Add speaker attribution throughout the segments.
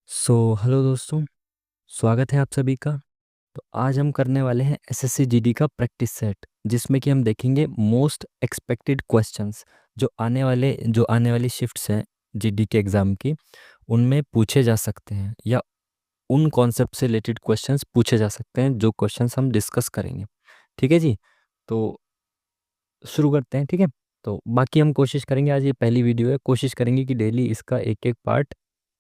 Speaker 1: Hello दोस्तों, स्वागत है आप सभी का। तो आज हम करने वाले हैं एसएससी जीडी का प्रैक्टिस सेट, जिसमें कि हम देखेंगे मोस्ट एक्सपेक्टेड क्वेश्चंस जो आने वाली शिफ्ट्स हैं जीडी के एग्ज़ाम की, उनमें पूछे जा सकते हैं, या उन कॉन्सेप्ट से रिलेटेड क्वेश्चंस पूछे जा सकते हैं जो क्वेश्चंस हम डिस्कस करेंगे। ठीक है जी। तो शुरू करते हैं, ठीक है। तो बाकी हम कोशिश करेंगे, आज ये पहली वीडियो है, कोशिश करेंगे कि डेली इसका एक एक पार्ट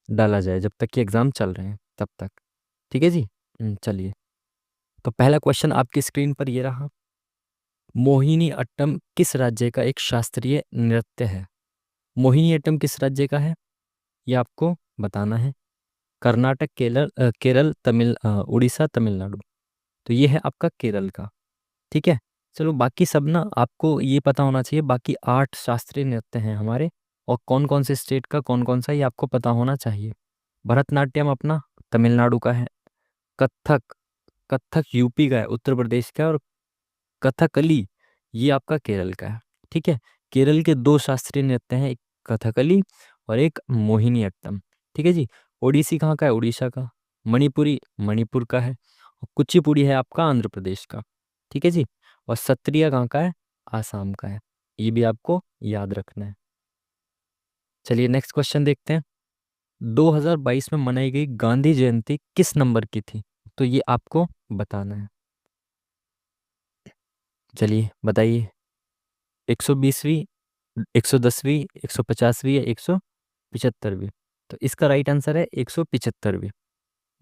Speaker 1: डाला जाए जब तक कि एग्ज़ाम चल रहे हैं तब तक। ठीक है जी। चलिए। तो पहला क्वेश्चन आपकी स्क्रीन पर ये रहा। मोहिनी अट्टम किस राज्य का एक शास्त्रीय नृत्य है? मोहिनी अट्टम किस राज्य का है, ये आपको बताना है। कर्नाटक, केरल, उड़ीसा, तमिलनाडु। तो ये है आपका केरल का। ठीक है। चलो, बाकी सब ना आपको ये पता होना चाहिए। बाकी 8 शास्त्रीय नृत्य हैं हमारे, और कौन कौन से स्टेट का कौन कौन सा, ये आपको पता होना चाहिए। भरतनाट्यम अपना तमिलनाडु का है। कथक कथक यूपी का है, उत्तर प्रदेश का है। और कथकली ये आपका केरल का है। ठीक है। केरल के 2 शास्त्रीय नृत्य हैं, एक कथकली और एक मोहिनी अट्टम। ठीक है जी। ओडिसी कहाँ का है? उड़ीसा का। मणिपुरी मणिपुर का है। और कुचिपुड़ी है आपका आंध्र प्रदेश का। ठीक है जी। और सत्रिया कहाँ का है? आसाम का है। ये भी आपको याद रखना है। चलिए नेक्स्ट क्वेश्चन देखते हैं। 2022 में मनाई गई गांधी जयंती किस नंबर की थी? तो ये आपको बताना है। चलिए बताइए। 120वीं, 110वीं, 150वीं या 175वीं? तो इसका राइट आंसर है 175वीं।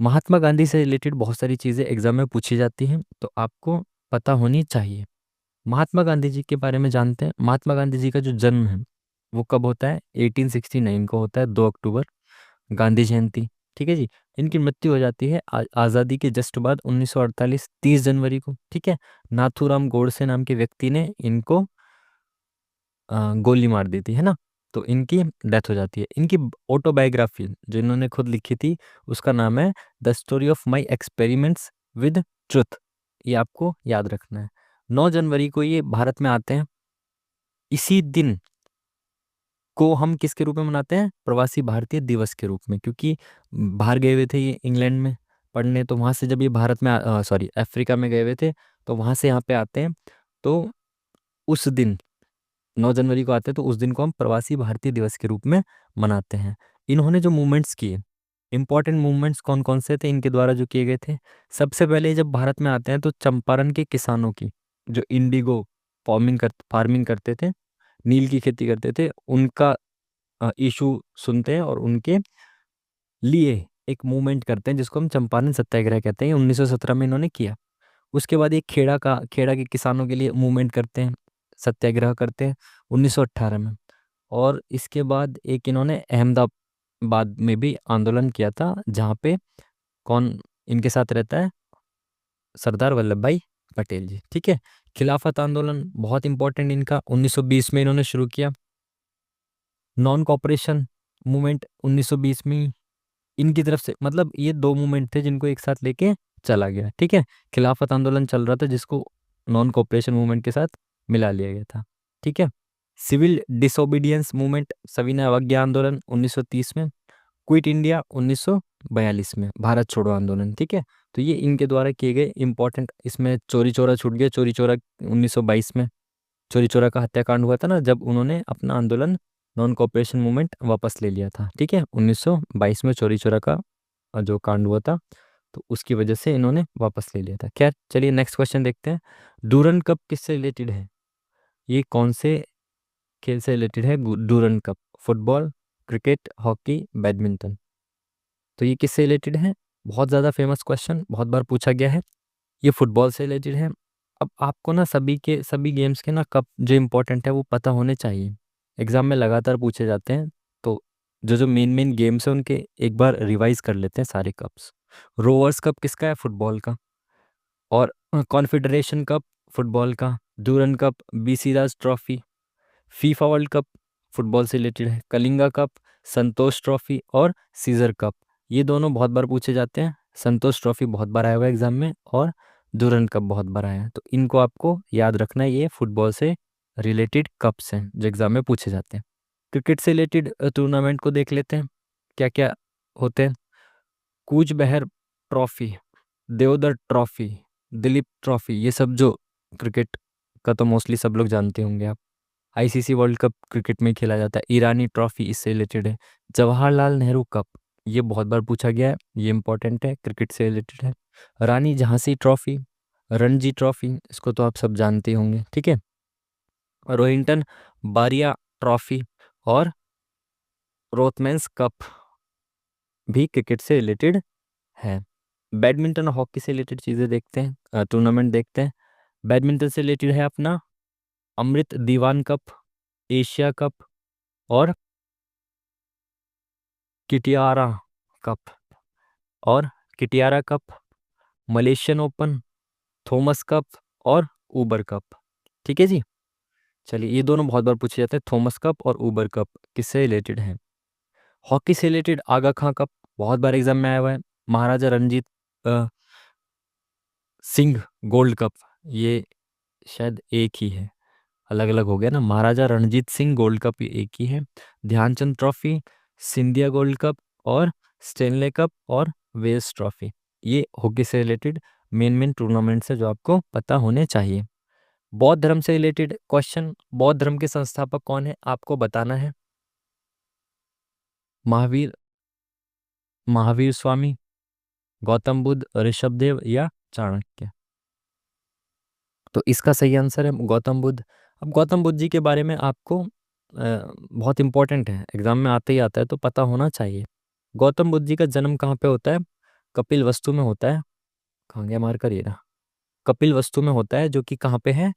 Speaker 1: महात्मा गांधी से रिलेटेड बहुत सारी चीज़ें एग्जाम में पूछी जाती हैं, तो आपको पता होनी चाहिए। महात्मा गांधी जी के बारे में जानते हैं। महात्मा गांधी जी का जो जन्म है वो कब होता है? 1869 को होता है, 2 अक्टूबर, गांधी जयंती। ठीक है जी। इनकी मृत्यु हो जाती है आज़ादी के जस्ट बाद 1948, 30 जनवरी को। ठीक है। नाथूराम गोडसे नाम के व्यक्ति ने इनको गोली मार दी थी, है ना। तो इनकी डेथ हो जाती है। इनकी ऑटोबायोग्राफी जो इन्होंने खुद लिखी थी, उसका नाम है the story of my experiments with truth. ये आपको याद रखना है। 9 जनवरी को ये भारत में आते हैं। इसी दिन को हम किसके रूप में मनाते हैं? प्रवासी भारतीय दिवस के रूप में, क्योंकि बाहर गए हुए थे ये इंग्लैंड में पढ़ने, तो वहाँ से जब ये भारत में सॉरी अफ्रीका में गए हुए थे, तो वहाँ से यहाँ पे आते हैं। तो उस दिन 9 जनवरी को आते हैं, तो उस दिन को हम प्रवासी भारतीय दिवस के रूप में मनाते हैं। इन्होंने जो मूवमेंट्स किए, इंपॉर्टेंट मूवमेंट्स कौन कौन से थे इनके द्वारा जो किए गए थे? सबसे पहले जब भारत में आते हैं तो चंपारण के किसानों की, जो इंडिगो फार्मिंग करते थे, नील की खेती करते थे, उनका इशू सुनते हैं और उनके लिए एक मूवमेंट करते हैं, जिसको हम चंपारण सत्याग्रह कहते हैं। 1917 में इन्होंने किया। उसके बाद एक खेड़ा के किसानों के लिए मूवमेंट करते हैं, सत्याग्रह करते हैं 1918 में। और इसके बाद एक इन्होंने अहमदाबाद में भी आंदोलन किया था, जहाँ पे कौन इनके साथ रहता है? सरदार वल्लभ भाई पटेल जी। ठीक है। खिलाफत आंदोलन बहुत इंपॉर्टेंट इनका, 1920 में इन्होंने शुरू किया। नॉन कॉपरेशन मूवमेंट 1920 में ही इनकी तरफ से, मतलब ये 2 मूवमेंट थे जिनको एक साथ लेके चला गया। ठीक है। खिलाफत आंदोलन चल रहा था, जिसको नॉन कॉपरेशन मूवमेंट के साथ मिला लिया गया था। ठीक है। सिविल डिसोबीडियंस मूवमेंट, सविनय अवज्ञा आंदोलन 1930 में। क्विट इंडिया 1942 में, भारत छोड़ो आंदोलन। ठीक है। तो ये इनके द्वारा किए गए इंपॉर्टेंट। इसमें चोरी चोरा छूट गया। चोरी चोरा 1922 में चोरी चोरा का हत्याकांड हुआ था ना, जब उन्होंने अपना आंदोलन नॉन कॉपरेशन मूवमेंट वापस ले लिया था। ठीक है। 1922 में चोरी चोरा का जो कांड हुआ था, तो उसकी वजह से इन्होंने वापस ले लिया था। खैर, चलिए नेक्स्ट क्वेश्चन देखते हैं। डूरन कप किससे रिलेटेड है? ये कौन से खेल से रिलेटेड है? Durand cup, football, cricket, hockey, badminton. तो ये किससे रिलेटेड है? बहुत ज़्यादा फेमस क्वेश्चन, बहुत बार पूछा गया है। ये फुटबॉल से रिलेटेड है। अब आपको ना सभी गेम्स के ना कप जो इम्पोर्टेंट है वो पता होने चाहिए। एग्जाम में लगातार पूछे जाते हैं, तो जो जो मेन मेन गेम्स हैं उनके एक बार रिवाइज कर लेते हैं सारे कप्स। रोवर्स कप किसका है? फुटबॉल का। और कॉन्फेडरेशन कप फुटबॉल का। Durand cup, B C Raj trophy. FIFA world cup football से रिलेटेड है। कलिंगा कप, संतोष ट्रॉफी और सीजर कप, ये दोनों बहुत बार पूछे जाते हैं। संतोष ट्रॉफी बहुत बार आया हुआ है एग्जाम में, और डूरन कप बहुत बार आया है। तो इनको आपको याद रखना है, ये फुटबॉल से रिलेटेड कप्स हैं जो एग्जाम में पूछे जाते हैं। क्रिकेट से रिलेटेड टूर्नामेंट को देख लेते हैं क्या क्या होते हैं। Cooch Behar trophy, Deodhar trophy, Duleep trophy, ये सब जो क्रिकेट का तो मोस्टली सब लोग जानते होंगे आप। आईसीसी वर्ल्ड कप क्रिकेट में खेला जाता है। ईरानी ट्रॉफी इससे रिलेटेड है। जवाहरलाल नेहरू कप, ये बहुत बार पूछा गया है, ये इंपॉर्टेंट है, क्रिकेट से रिलेटेड है। रानी झांसी ट्रॉफी, रणजी ट्रॉफी, इसको तो आप सब जानते होंगे, ठीक है। रोहिंटन बारिया ट्रॉफी और रोथमैन्स कप भी क्रिकेट से रिलेटेड है। बैडमिंटन और हॉकी से रिलेटेड चीज़ें देखते हैं, टूर्नामेंट देखते हैं। बैडमिंटन से रिलेटेड है अपना Amrit Diwan cup, Asia cup और किटियारा कप, और किटियारा cup, Malaysian open, Thomas cup और ऊबर कप, ठीक है जी। चलिए, ये दोनों बहुत बार पूछे जाते हैं, थॉमस कप और ऊबर कप किससे रिलेटेड है। हॉकी से रिलेटेड आगा खां कप, बहुत बार एग्जाम में आया हुआ है। महाराजा रणजीत सिंह गोल्ड कप, ये शायद एक ही है, अलग अलग हो गया ना। महाराजा रणजीत सिंह गोल्ड कप ये एक ही है। Dhyan Chand trophy, Scindia gold cup और स्टेनले कप और वेल्स ट्रॉफी, ये हॉकी से रिलेटेड मेन मेन टूर्नामेंट्स है जो आपको पता होने चाहिए। बौद्ध धर्म से रिलेटेड क्वेश्चन, बौद्ध धर्म के संस्थापक कौन है आपको बताना है। महावीर, महावीर स्वामी, गौतम बुद्ध, ऋषभदेव या चाणक्य। तो इसका सही आंसर है गौतम बुद्ध। अब गौतम बुद्ध जी के बारे में आपको बहुत इंपॉर्टेंट है, एग्जाम में आते ही आता है तो पता होना चाहिए। गौतम बुद्ध जी का जन्म कहाँ पे होता है। कपिल वस्तु में होता है। कहाँ गया मार कर ये रहा। कपिल वस्तु में होता है, जो कि कहाँ पे है,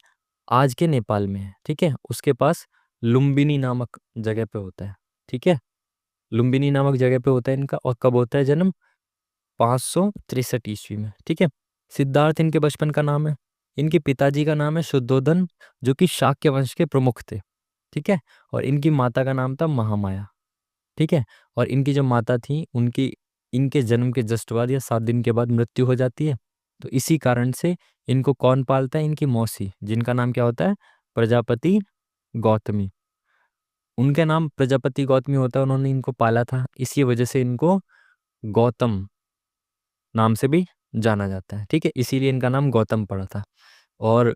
Speaker 1: आज के नेपाल में है, ठीक है। उसके पास लुम्बिनी नामक जगह पे होता है, ठीक है। लुम्बिनी नामक जगह पे होता है इनका। और कब होता है जन्म, 563 ईस्वी में, ठीक है। सिद्धार्थ इनके बचपन का नाम है। इनके पिताजी का नाम है शुद्धोधन, जो कि शाक्य वंश के प्रमुख थे, ठीक है। और इनकी माता का नाम था महामाया, ठीक है। और इनकी जो माता थी, उनकी इनके जन्म के जस्ट बाद या 7 दिन के बाद मृत्यु हो जाती है। तो इसी कारण से इनको कौन पालता है, इनकी मौसी, जिनका नाम क्या होता है, प्रजापति गौतमी। उनका नाम प्रजापति गौतमी होता है, उन्होंने इनको पाला था, इसी वजह से इनको गौतम नाम से भी जाना जाता है, ठीक है। इसीलिए इनका नाम गौतम पड़ा था। और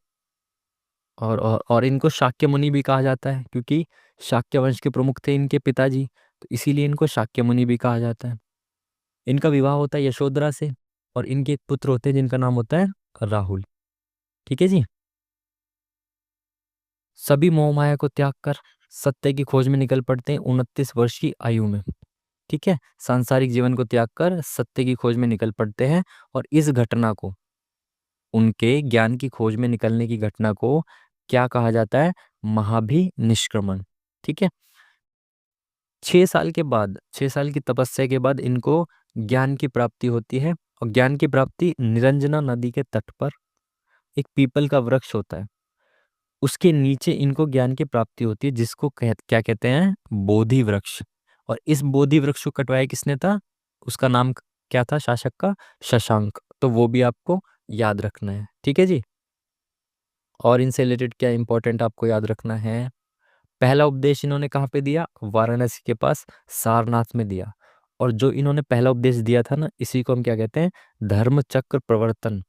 Speaker 1: और इनको शाक्य मुनि भी कहा जाता है, क्योंकि शाक्य वंश के प्रमुख थे इनके पिताजी, तो इसीलिए इनको शाक्य मुनि भी कहा जाता है। इनका विवाह होता है यशोधरा से, और इनके एक पुत्र होते हैं जिनका नाम होता है राहुल, ठीक है जी। सभी मोह माया को त्याग कर सत्य की खोज में निकल पड़ते हैं 29 वर्ष की आयु में, ठीक है। सांसारिक जीवन को त्याग कर सत्य की खोज में निकल पड़ते हैं, और इस घटना को, उनके ज्ञान की खोज में निकलने की घटना को क्या कहा जाता है, महाभिनिष्क्रमण, ठीक है। 6 साल के बाद, 6 साल की तपस्या के बाद इनको ज्ञान की प्राप्ति होती है। और ज्ञान की प्राप्ति निरंजना नदी के तट पर एक पीपल का वृक्ष होता है, उसके नीचे इनको ज्ञान की प्राप्ति होती है, जिसको क्या कहते हैं, बोधि वृक्ष। और इस बोधि वृक्ष को कटवाया किसने था, उसका नाम क्या था शासक का, शशांक। तो वो भी आपको याद रखना है, ठीक है जी। और इनसे रिलेटेड क्या इंपॉर्टेंट आपको याद रखना है, पहला उपदेश इन्होंने कहाँ पे दिया, वाराणसी के पास सारनाथ में दिया। और जो इन्होंने पहला उपदेश दिया था ना, इसी को हम क्या कहते हैं, धर्म चक्र प्रवर्तन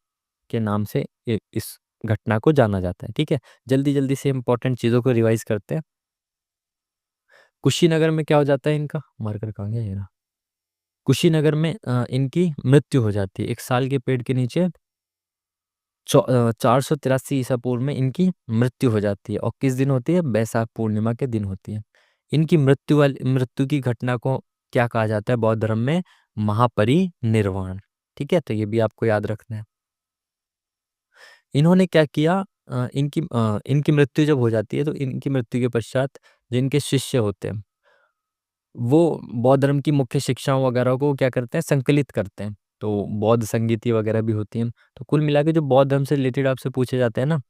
Speaker 1: के नाम से इस घटना को जाना जाता है, ठीक है। जल्दी जल्दी से इंपॉर्टेंट चीजों को रिवाइज करते हैं। कुशीनगर में क्या हो जाता है इनका, मारकर कहाँ गया ये रहा। कुशीनगर में इनकी मृत्यु हो जाती है, एक साल के पेड़ के नीचे 483 ईसा पूर्व में इनकी मृत्यु हो जाती है। और किस दिन होती है, बैसाख पूर्णिमा के दिन होती है। इनकी मृत्यु की घटना को क्या कहा जाता है बौद्ध धर्म में, महापरिनिर्वाण, ठीक है। तो ये भी आपको याद रखना है। इन्होंने क्या किया, इनकी मृत्यु जब हो जाती है, तो इनकी मृत्यु के पश्चात जिनके शिष्य होते हैं, वो बौद्ध धर्म की मुख्य शिक्षाओं वगैरह को क्या करते हैं, संकलित करते हैं। तो बौद्ध संगीति वगैरह भी होती हैं। तो कुल मिला के जो बौद्ध धर्म से रिलेटेड आपसे पूछे जाते हैं ना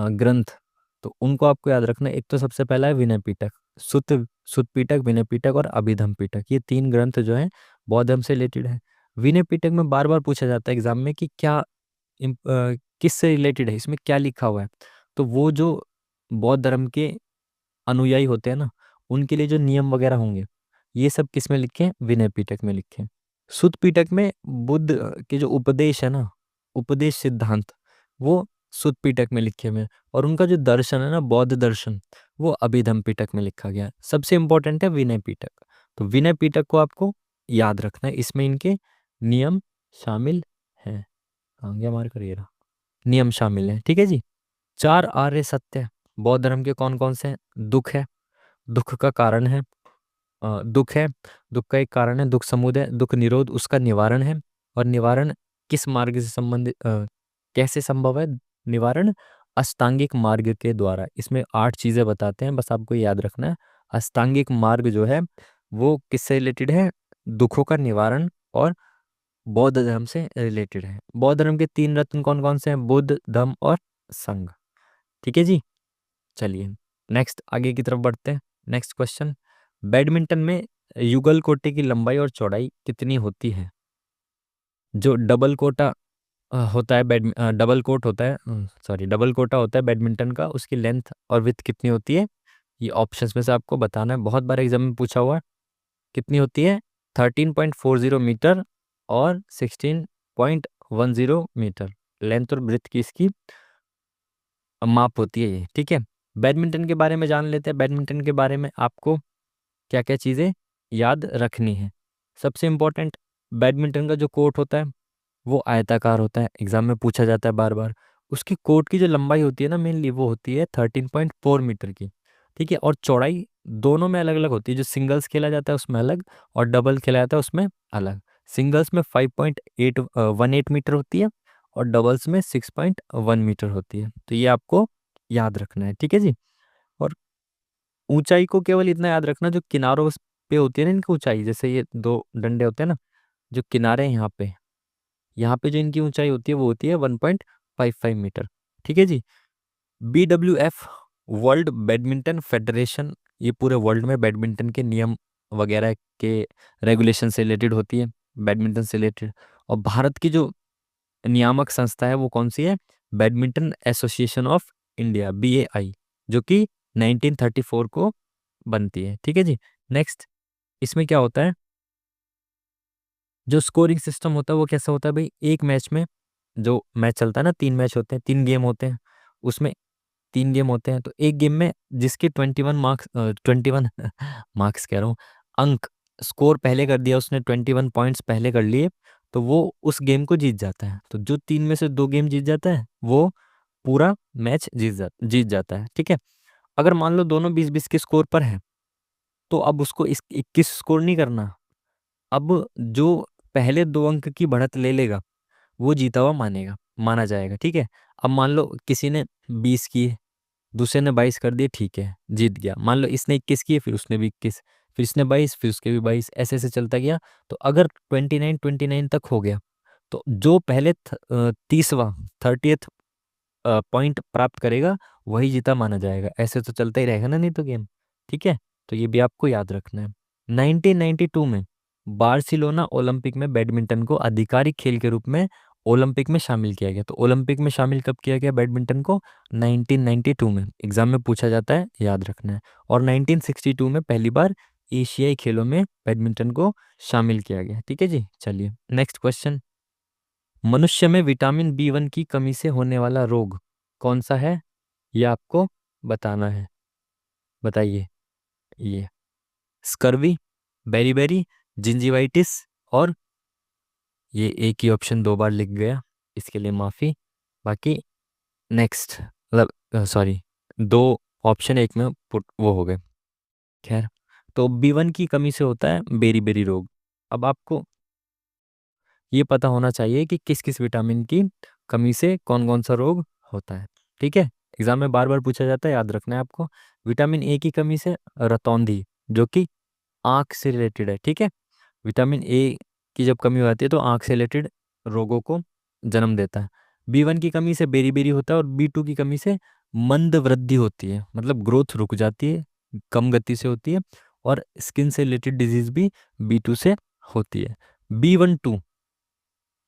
Speaker 1: ग्रंथ, तो उनको आपको याद रखना है। एक तो सबसे पहला है विनय पिटक, सुत्त पिटक, विनय पिटक और अभिधम पिटक, ये 3 ग्रंथ जो हैं बौद्ध धर्म से रिलेटेड है। विनय पिटक में बार बार पूछा जाता है एग्जाम में कि क्या किससे रिलेटेड है, इसमें क्या लिखा हुआ है। तो वो जो बौद्ध धर्म के अनुयायी होते हैं ना, उनके लिए जो नियम वगैरह होंगे, ये सब किस में लिखे हैं, विनय पिटक में लिखे हैं। सुत पिटक में बुद्ध के जो उपदेश है ना, उपदेश सिद्धांत, वो सुत पिटक में लिखे हुए हैं। और उनका जो दर्शन है ना, बौद्ध दर्शन, वो अभिधम पिटक में लिखा गया है। सबसे इंपॉर्टेंट है विनय पिटक। तो विनय पिटक को आपको याद रखना है, इसमें इनके नियम शामिल हैं। कहाँ गया हमारा करियर, नियम शामिल हैं, ठीक है जी। 4 आर्य सत्य बौद्ध धर्म के कौन कौन से हैं? दुख है, दुख का कारण है, दुख है, दुख का एक कारण है, दुख समुदय, दुख निरोध उसका निवारण है। और निवारण किस मार्ग से संबंधित, कैसे संभव है निवारण? अष्टांगिक मार्ग के द्वारा। इसमें 8 चीजें बताते हैं, बस आपको याद रखना है। अष्टांगिक मार्ग जो है वो किससे रिलेटेड है? दुखों का निवारण और बौद्ध धर्म से रिलेटेड है। बौद्ध धर्म के 3 रत्न कौन कौन से हैं? बुद्ध, धम्म और संघ, ठीक है जी। चलिए नेक्स्ट आगे की तरफ बढ़ते हैं। नेक्स्ट क्वेश्चन, बैडमिंटन में युगल कोटे की लंबाई और चौड़ाई कितनी होती है? जो डबल कोटा होता है, डबल कोट होता है, सॉरी डबल कोटा होता है बैडमिंटन का, उसकी लेंथ और विड्थ कितनी होती है? ये ऑप्शंस में से आपको बताना है, बहुत बार एग्जाम में पूछा हुआ है। कितनी होती है? 13.40 मीटर और 16.10 मीटर लेंथ और ब्रेथ की इसकी माप होती है ये, ठीक है। बैडमिंटन के बारे में जान लेते हैं। बैडमिंटन के बारे में आपको क्या क्या चीज़ें याद रखनी है? सबसे इम्पोर्टेंट, बैडमिंटन का जो कोर्ट होता है वो आयताकार होता है, एग्जाम में पूछा जाता है बार बार। उसकी कोर्ट की जो लंबाई होती है ना, मेनली वो होती है 13.4 मीटर की, ठीक है। और चौड़ाई दोनों में अलग अलग होती है, जो सिंगल्स खेला जाता है उसमें अलग और डबल खेला जाता है उसमें अलग। सिंगल्स में 5.818 मीटर होती है और डबल्स में 6.1 मीटर होती है। तो ये आपको याद रखना है, ठीक है जी। और ऊंचाई को केवल इतना याद रखना, जो किनारों पे होती है ना इनकी ऊंचाई, जैसे ये 2 डंडे होते हैं ना, जो किनारे हैं यहाँ पे जो इनकी ऊंचाई होती है वो होती है 1.55 मीटर, ठीक है जी। BWF वर्ल्ड बैडमिंटन फेडरेशन, ये पूरे वर्ल्ड में बैडमिंटन के नियम वगैरह के रेगुलेशन से रिलेटेड होती है, बैडमिंटन से रिलेटेड। और भारत की जो नियामक संस्था है वो कौन सी है? Badminton association of India, BAI, जो कि 1934 को बनती है, ठीक है जी। नेक्स्ट, इसमें क्या होता है, जो स्कोरिंग सिस्टम होता है वो कैसा होता है भाई? एक मैच में, जो मैच चलता है ना, 3 मैच होते हैं, 3 गेम होते हैं, उसमें 3 गेम होते हैं। तो एक गेम में जिसके 21 मार्क्स, 21 मार्क्स कह रहा हूँ, अंक स्कोर पहले कर दिया उसने, 21 पॉइंट्स पहले कर लिए, तो वो उस गेम को जीत जाता है। तो जो 3 में से 2 गेम जीत जाता है वो पूरा मैच जीत जाता है, ठीक है। अगर मान लो दोनों 20-20 के स्कोर पर है, तो अब उसको 21 स्कोर नहीं करना। अब जो पहले 2 अंक की बढ़त ले लेगा वो जीता हुआ माना जाएगा, ठीक है। अब मान लो किसी ने 20 किए, दूसरे ने 22 कर दिए, ठीक है, जीत गया। मान लो इसने 21 किए, फिर उसने भी 21, फिर इसने 22, फिर उसके भी 22, ऐसे ऐसे चलता गया। तो अगर 29 तक हो गया, तो जो पहले 30वां 30th पॉइंट प्राप्त करेगा वही जीता माना जाएगा। ऐसे तो चलता ही रहेगा ना, नहीं तो गेम, ठीक है। तो ये भी आपको याद रखना है। 1992 में बार्सिलोना ओलंपिक में बैडमिंटन को आधिकारिक खेल के रूप में ओलंपिक में शामिल किया गया। तो ओलंपिक में शामिल कब किया गया बैडमिंटन को? 1992 में, एग्जाम में पूछा जाता है, याद रखना है। और 1962 में पहली बार एशियाई खेलों में बैडमिंटन को शामिल किया गया, ठीक है जी। चलिए नेक्स्ट क्वेश्चन, मनुष्य में विटामिन B1 की कमी से होने वाला रोग कौन सा है? ये आपको बताना है, बताइए। ये स्कर्वी, बेरीबेरी, जिंजीवाइटिस, और ये एक ही ऑप्शन 2 बार लिख गया, इसके लिए माफ़ी। बाकी नेक्स्ट, मतलब सॉरी, 2 ऑप्शन एक में पुट वो हो गए, खैर। तो B1 की कमी से होता है बेरीबेरी रोग। अब आपको ये पता होना चाहिए कि किस किस विटामिन की कमी से कौन कौन सा रोग होता है, ठीक है। एग्जाम में बार बार पूछा जाता है, याद रखना है आपको। विटामिन ए की कमी से रतौंधी, जो कि आँख से रिलेटेड है, ठीक है। विटामिन ए की जब कमी हो जाती है तो आँख से रिलेटेड रोगों को जन्म देता है। B1 की कमी से बेरी होता है, और B2 की कमी से मंद वृद्धि होती है, मतलब ग्रोथ रुक जाती है, कम गति से होती है। और स्किन से रिलेटेड डिजीज भी B2 से होती है। B12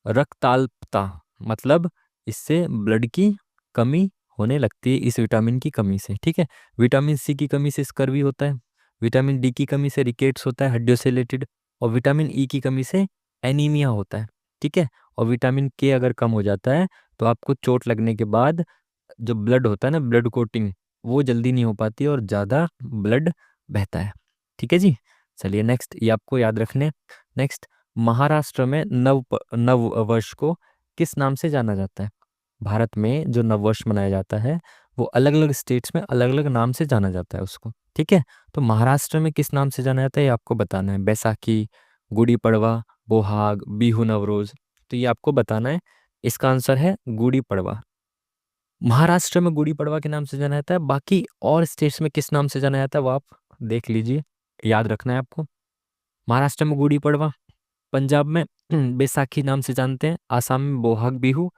Speaker 1: रक्ताल्पता, मतलब इससे ब्लड की कमी होने लगती है इस विटामिन की कमी से, ठीक है। विटामिन C की कमी से स्कर्वी होता है। विटामिन D की कमी से रिकेट्स होता है, हड्डियों से रिलेटेड। और विटामिन E की कमी से एनीमिया होता है, ठीक है। और विटामिन के अगर कम हो जाता है तो आपको चोट लगने के बाद जो ब्लड होता है ना, ब्लड कोटिंग, वो जल्दी नहीं हो पाती और ज़्यादा ब्लड बहता है, ठीक है जी। चलिए नेक्स्ट, ये आपको याद रखने। नेक्स्ट, महाराष्ट्र में नव वर्ष को किस नाम से जाना जाता है? भारत में जो नव वर्ष मनाया जाता है वो अलग अलग स्टेट्स में अलग अलग नाम से जाना जाता है उसको, ठीक है। तो महाराष्ट्र में किस नाम से जाना जाता है ये आपको बताना है। बैसाखी, गुड़ी पड़वा, बोहाग, बिहू, नवरोज, तो ये आपको बताना है। इसका आंसर है गुड़ी पड़वा। महाराष्ट्र में गुड़ी पड़वा के नाम से जाना जाता है। बाकी और स्टेट्स में किस नाम से जाना जाता है वो आप देख लीजिए, याद रखना है आपको। महाराष्ट्र में गुड़ी पड़वा, पंजाब में बैसाखी नाम से जानते हैं, आसाम में बोहाग बिहू,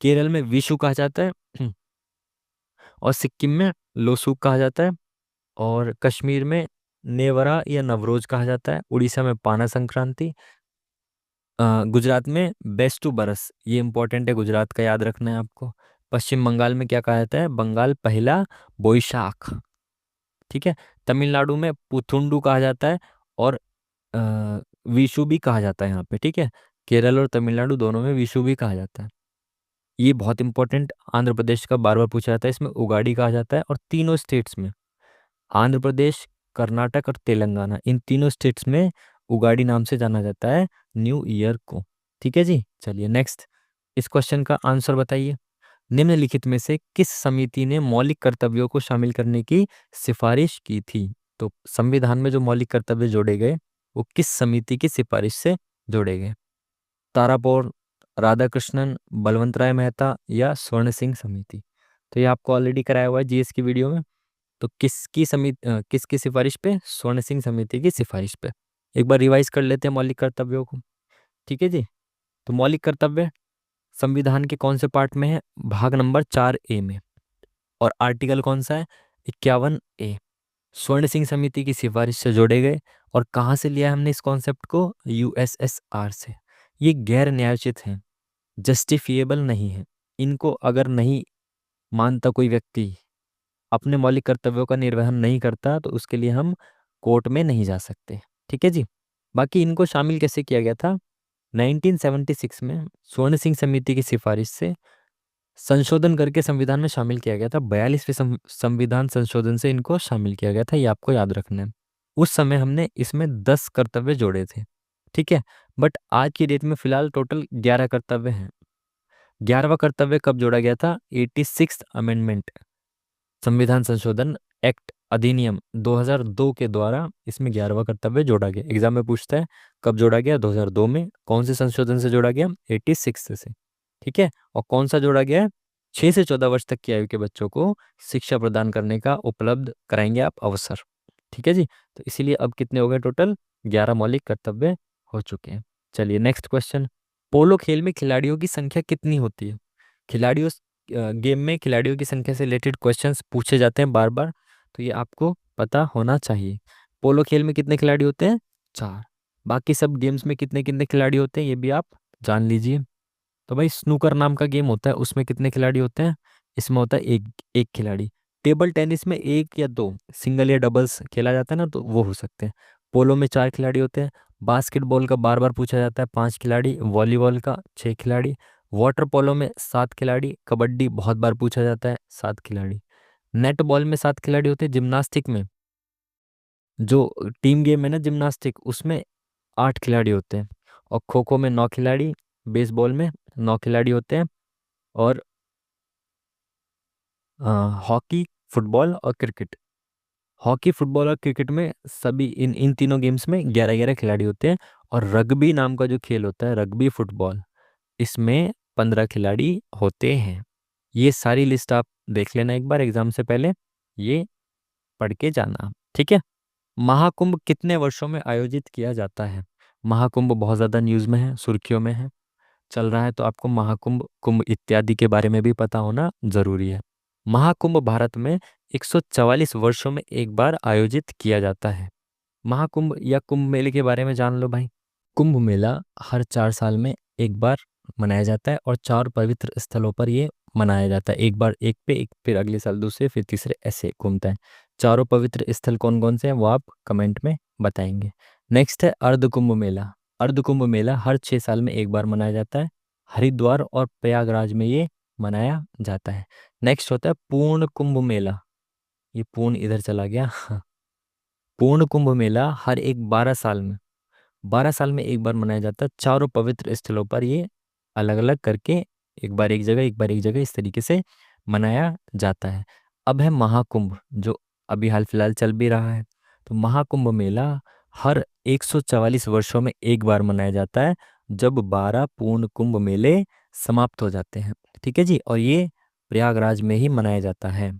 Speaker 1: केरल में विशु कहा जाता है और सिक्किम में लोसूक कहा जाता है, और कश्मीर में नेवरा या नवरोज कहा जाता है, उड़ीसा में पाना संक्रांति, गुजरात में बेस्टू बरस, ये इंपॉर्टेंट है, गुजरात का याद रखना है आपको। पश्चिम बंगाल में क्या कहा जाता है? बंगाल पहला बोईशाख, ठीक है। तमिलनाडु में पुथुंडू कहा जाता है और विशु भी कहा जाता है यहाँ पे, ठीक है। केरल और तमिलनाडु दोनों में विशु भी कहा जाता है। ये बहुत इंपॉर्टेंट, आंध्र प्रदेश का बार बार पूछा जाता है, इसमें उगाड़ी कहा जाता है। और तीनों स्टेट्स में, आंध्र प्रदेश, कर्नाटक और तेलंगाना, इन तीनों स्टेट्स में उगाड़ी नाम से जाना जाता है न्यू ईयर को, ठीक है जी। चलिए नेक्स्ट, इस क्वेश्चन का आंसर बताइए। निम्नलिखित में से किस समिति ने मौलिक कर्तव्यों को शामिल करने की सिफारिश की थी? तो संविधान में जो मौलिक कर्तव्य जोड़े गए वो किस समिति की सिफारिश से जोड़े गए? तारापोर, राधाकृष्णन, बलवंत राय मेहता या स्वर्ण सिंह समिति? तो ये आपको ऑलरेडी कराया हुआ है जीएस की वीडियो में। तो किसकी सिफारिश पे? स्वर्ण सिंह समिति की सिफारिश पे। एक बार रिवाइज कर लेते हैं मौलिक कर्तव्यों को, ठीक है जी। तो मौलिक कर्तव्य संविधान के कौन से पार्ट में है? भाग नंबर 4A में। और आर्टिकल कौन सा है? 51A। स्वर्ण सिंह समिति की सिफारिश से जोड़े गए। और कहाँ से लिया है हमने इस कॉन्सेप्ट को? यूएसएसआर से। ये गैर न्यायोचित हैं, जस्टिफिएबल नहीं है। इनको अगर नहीं मानता कोई व्यक्ति, अपने मौलिक कर्तव्यों का निर्वहन नहीं करता, तो उसके लिए हम कोर्ट में नहीं जा सकते, ठीक है जी। बाकी इनको शामिल कैसे किया गया था? 1976 में स्वर्ण सिंह समिति की सिफारिश से संशोधन करके संविधान में शामिल किया गया था। 42वें संविधान संशोधन से इनको शामिल किया गया था, ये आपको याद रखना है। उस समय हमने इसमें 10 कर्तव्य जोड़े थे, ठीक है। बट आज की डेट में फिलहाल टोटल 11 कर्तव्य हैं। 11वां कर्तव्य कब जोड़ा गया था? 86 अमेंडमेंट, संविधान संशोधन एक्ट अधिनियम 2002 के द्वारा इसमें 11वां कर्तव्य जोड़ा गया। एग्जाम में पूछता है कब जोड़ा गया? 2002 में। कौन से संशोधन से जोड़ा गया? 86 से, ठीक है। और कौन सा जोड़ा गया? 6 से 14 वर्ष तक की आयु के बच्चों को शिक्षा प्रदान करने का उपलब्ध कराएंगे आप अवसर, ठीक है जी। तो इसीलिए अब कितने हो गए? टोटल 11 मौलिक कर्तव्य हो चुके हैं। चलिए नेक्स्ट क्वेश्चन, पोलो खेल में खिलाड़ियों की संख्या कितनी होती है? खिलाड़ियों गेम में खिलाड़ियों की संख्या से रिलेटेड क्वेश्चंस पूछे जाते हैं बार बार, तो ये आपको पता होना चाहिए। पोलो खेल में कितने खिलाड़ी होते हैं? 4। बाकी सब गेम्स में कितने कितने खिलाड़ी होते हैं ये भी आप जान लीजिए। तो भाई स्नूकर नाम का गेम होता है, उसमें कितने खिलाड़ी होते हैं? इसमें होता है एक एक खिलाड़ी। टेबल टेनिस में एक या दो, सिंगल या डबल्स खेला जाता है ना, तो वो हो सकते हैं। पोलो में 4 खिलाड़ी होते हैं। बास्केटबॉल का बार बार पूछा जाता है, 5 खिलाड़ी। वॉलीबॉल का 6 खिलाड़ी। वाटर पोलो में 7 खिलाड़ी। कबड्डी बहुत बार पूछा जाता है, 7 खिलाड़ी। नेट बॉल में 7 खिलाड़ी होते हैं। जिम्नास्टिक में, जो टीम गेम है ना जिम्नास्टिक, उसमें 8 खिलाड़ी होते हैं। और खो खो में 9 खिलाड़ी। बेसबॉल में 9 खिलाड़ी होते हैं। और हॉकी, फुटबॉल और क्रिकेट, हॉकी, फुटबॉल और क्रिकेट में सभी इन इन तीनों गेम्स में 11-11 खिलाड़ी होते हैं। और रग्बी नाम का जो खेल होता है, रग्बी फुटबॉल, इसमें 15 खिलाड़ी होते हैं। ये सारी लिस्ट आप देख लेना एक बार एग्जाम से पहले, ये पढ़ के जाना, ठीक है। महाकुंभ कितने वर्षों में आयोजित किया जाता है? महाकुंभ बहुत ज़्यादा न्यूज़ में है, सुर्खियों में है, चल रहा है, तो आपको महाकुंभ, कुंभ इत्यादि के बारे में भी पता होना जरूरी है। महाकुंभ भारत में 144 वर्षों में एक बार आयोजित किया जाता है। महाकुंभ या कुंभ मेले के बारे में जान लो भाई। कुंभ मेला हर 4 साल में एक बार मनाया जाता है और 4 पवित्र स्थलों पर ये मनाया जाता है। एक बार एक पे, एक फिर अगले साल दूसरे, फिर तीसरे, ऐसे घूमता है। चारों पवित्र स्थल कौन कौन से हैं वो आप कमेंट में बताएंगे। नेक्स्ट है अर्ध कुंभ मेला। अर्ध कुंभ मेला हर 6 साल में एक बार मनाया जाता है। हरिद्वार और प्रयागराज में ये मनाया जाता है। नेक्स्ट होता है पूर्ण कुंभ मेला। ये पूर्ण इधर चला गया। पूर्ण कुंभ मेला हर एक 12 साल में, 12 साल में एक बार मनाया जाता है। चारों पवित्र स्थलों पर ये अलग अलग करके, एक बार एक जगह, एक बार एक जगह, इस तरीके से मनाया जाता है। अब है महाकुंभ, जो अभी हाल फिलहाल चल भी रहा है। तो महाकुंभ मेला हर 144 वर्षों में एक बार मनाया जाता है, जब 12 पूर्ण कुंभ मेले समाप्त हो जाते हैं। ठीक है जी, और ये प्रयागराज में ही मनाया जाता है।